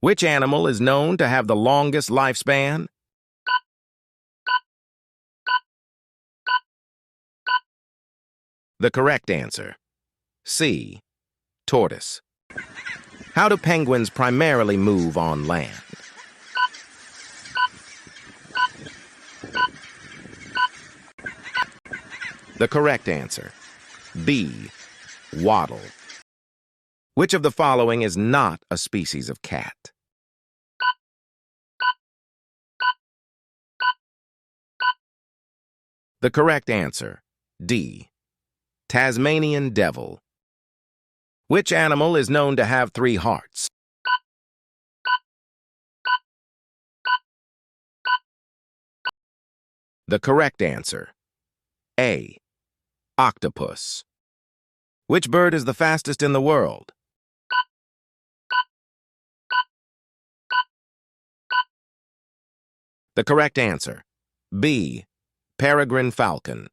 Which animal is known to have the longest lifespan? The correct answer, C. Tortoise. How do penguins primarily move on land? The correct answer, B. Waddle. Which of the following is not a species of cat? The correct answer, D. Tasmanian devil. Which animal is known to have 3 hearts? The correct answer, A. Octopus. Which bird is the fastest in the world? The correct answer, B. Peregrine falcon.